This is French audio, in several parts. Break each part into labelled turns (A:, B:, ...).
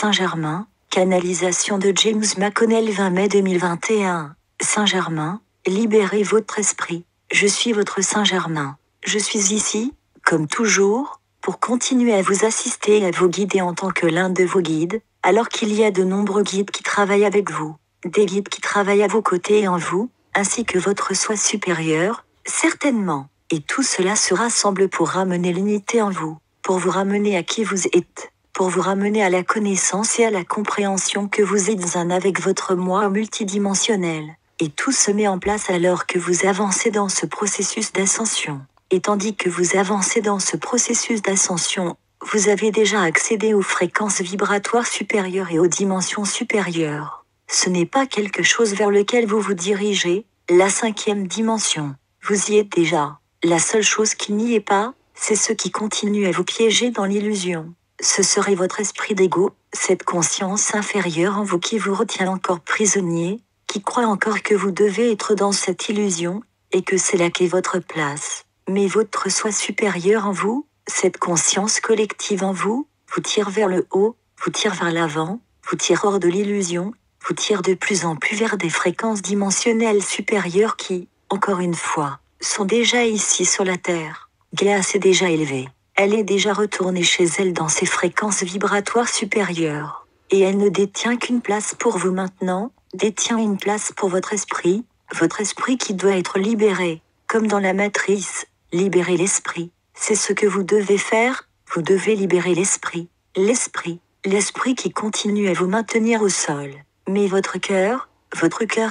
A: Saint-Germain, canalisation de James McConnell 20 mai 2021. Saint-Germain, libérez votre esprit. Je suis votre Saint-Germain. Je suis ici, comme toujours, pour continuer à vous assister et à vous guider en tant que l'un de vos guides, alors qu'il y a de nombreux guides qui travaillent avec vous, des guides qui travaillent à vos côtés et en vous, ainsi que votre soi supérieur, certainement. Et tout cela se rassemble pour ramener l'unité en vous, pour vous ramener à qui vous êtes, pour vous ramener à la connaissance et à la compréhension que vous êtes un avec votre moi multidimensionnel. Et tout se met en place alors que vous avancez dans ce processus d'ascension. Et tandis que vous avancez dans ce processus d'ascension, vous avez déjà accédé aux fréquences vibratoires supérieures et aux dimensions supérieures. Ce n'est pas quelque chose vers lequel vous vous dirigez, la 5e dimension. Vous y êtes déjà. La seule chose qui n'y est pas, c'est ce qui continue à vous piéger dans l'illusion. Ce serait votre esprit d'ego, cette conscience inférieure en vous qui vous retient encore prisonnier, qui croit encore que vous devez être dans cette illusion, et que c'est là qu'est votre place. Mais votre soi supérieur en vous, cette conscience collective en vous, vous tire vers le haut, vous tire vers l'avant, vous tire hors de l'illusion, vous tire de plus en plus vers des fréquences dimensionnelles supérieures qui, encore une fois, sont déjà ici sur la Terre. Gaïa s'est déjà élevée. Elle est déjà retournée chez elle dans ses fréquences vibratoires supérieures. Et elle ne détient qu'une place pour vous maintenant, détient une place pour votre esprit qui doit être libéré. Comme dans la matrice, libérer l'esprit. C'est ce que vous devez faire, vous devez libérer l'esprit. L'esprit qui continue à vous maintenir au sol. Mais votre cœur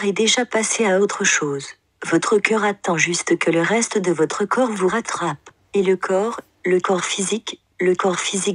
A: est déjà passé à autre chose. Votre cœur attend juste que le reste de votre corps vous rattrape. Et le corps physique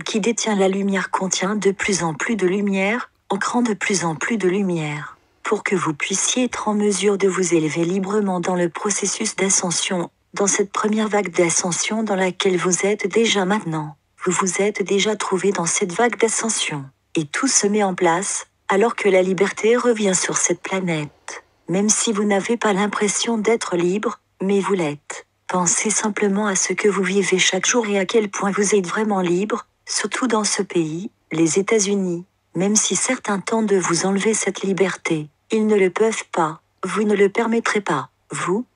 A: qui détient la lumière contient de plus en plus de lumière, ancrant de plus en plus de lumière. Pour que vous puissiez être en mesure de vous élever librement dans le processus d'ascension, dans cette première vague d'ascension dans laquelle vous êtes déjà maintenant. Vous vous êtes déjà trouvé dans cette vague d'ascension. Et tout se met en place, alors que la liberté revient sur cette planète. Même si vous n'avez pas l'impression d'être libre, mais vous l'êtes. Pensez simplement à ce que vous vivez chaque jour et à quel point vous êtes vraiment libre, surtout dans ce pays, les États-Unis. Même si certains tentent de vous enlever cette liberté, ils ne le peuvent pas, vous ne le permettrez pas. Vous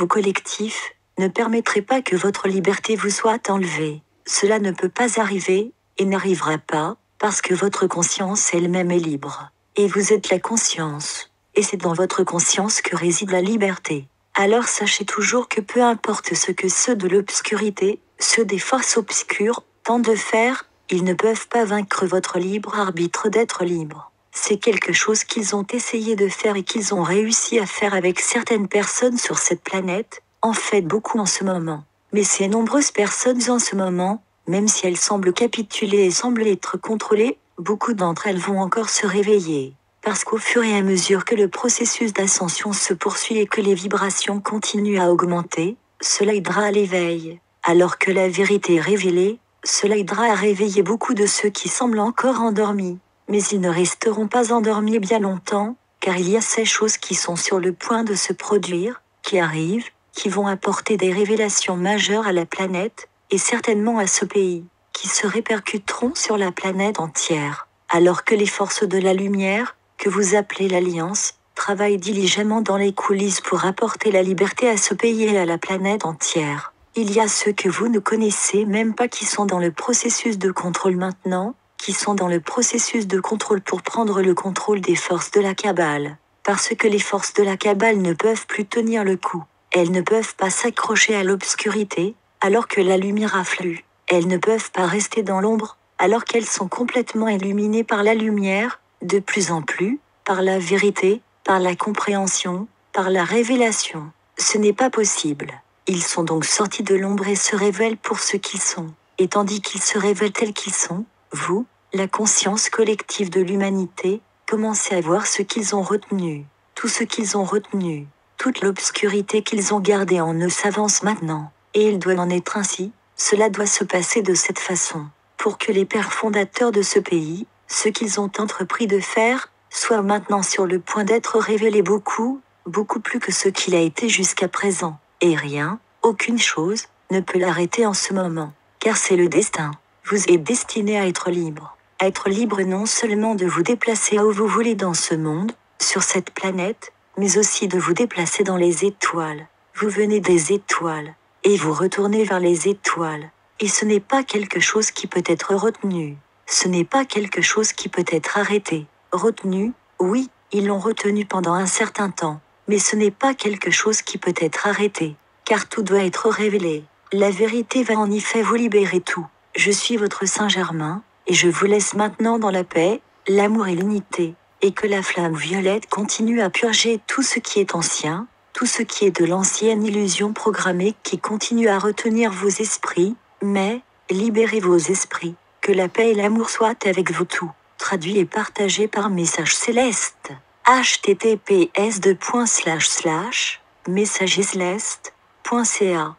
A: collectif, ne permettrez pas que votre liberté vous soit enlevée. Cela ne peut pas arriver, et n'arrivera pas, parce que votre conscience elle-même est libre. Et vous êtes la conscience. Et c'est dans votre conscience que réside la liberté. Alors sachez toujours que peu importe ce que ceux de l'obscurité, ceux des forces obscures, tentent de faire, ils ne peuvent pas vaincre votre libre arbitre d'être libre. C'est quelque chose qu'ils ont essayé de faire et qu'ils ont réussi à faire avec certaines personnes sur cette planète, en fait beaucoup en ce moment. Mais ces nombreuses personnes en ce moment, même si elles semblent capituler et semblent être contrôlées, beaucoup d'entre elles vont encore se réveiller. Parce qu'au fur et à mesure que le processus d'ascension se poursuit et que les vibrations continuent à augmenter, cela aidera à l'éveil. Alors que la vérité est révélée, cela aidera à réveiller beaucoup de ceux qui semblent encore endormis. Mais ils ne resteront pas endormis bien longtemps, car il y a ces choses qui sont sur le point de se produire, qui arrivent, qui vont apporter des révélations majeures à la planète, et certainement à ce pays, qui se répercuteront sur la planète entière. Alors que les forces de la lumière, que vous appelez l'Alliance, travaillent diligemment dans les coulisses pour apporter la liberté à ce pays et à la planète entière. Il y a ceux que vous ne connaissez même pas qui sont dans le processus de contrôle maintenant, qui sont dans le processus de contrôle pour prendre le contrôle des forces de la Kabbale. Parce que les forces de la Kabbale ne peuvent plus tenir le coup. Elles ne peuvent pas s'accrocher à l'obscurité, alors que la lumière afflue. Elles ne peuvent pas rester dans l'ombre, alors qu'elles sont complètement illuminées par la lumière, de plus en plus, par la vérité, par la compréhension, par la révélation. Ce n'est pas possible. Ils sont donc sortis de l'ombre et se révèlent pour ce qu'ils sont. Et tandis qu'ils se révèlent tels qu'ils sont, vous, la conscience collective de l'humanité, commencez à voir ce qu'ils ont retenu. Tout ce qu'ils ont retenu, toute l'obscurité qu'ils ont gardée en eux s'avance maintenant. Et il doit en être ainsi, cela doit se passer de cette façon, pour que les pères fondateurs de ce pays, ce qu'ils ont entrepris de faire, soient maintenant sur le point d'être révélés beaucoup plus que ce qu'il a été jusqu'à présent. Et rien, aucune chose, ne peut l'arrêter en ce moment, car c'est le destin. Vous êtes destiné à être libre. Être libre non seulement de vous déplacer où vous voulez dans ce monde, sur cette planète, mais aussi de vous déplacer dans les étoiles. Vous venez des étoiles, et vous retournez vers les étoiles. Et ce n'est pas quelque chose qui peut être retenu. Ce n'est pas quelque chose qui peut être arrêté. Retenu, oui, ils l'ont retenu pendant un certain temps, mais ce n'est pas quelque chose qui peut être arrêté, car tout doit être révélé. La vérité va en effet vous libérer tout. Je suis votre Saint-Germain, et je vous laisse maintenant dans la paix, l'amour et l'unité, et que la flamme violette continue à purger tout ce qui est ancien, tout ce qui est de l'ancienne illusion programmée qui continue à retenir vos esprits, mais, libérez vos esprits, que la paix et l'amour soient avec vous tous. Traduit et partagé par Message Céleste. https://messagesceleste.ca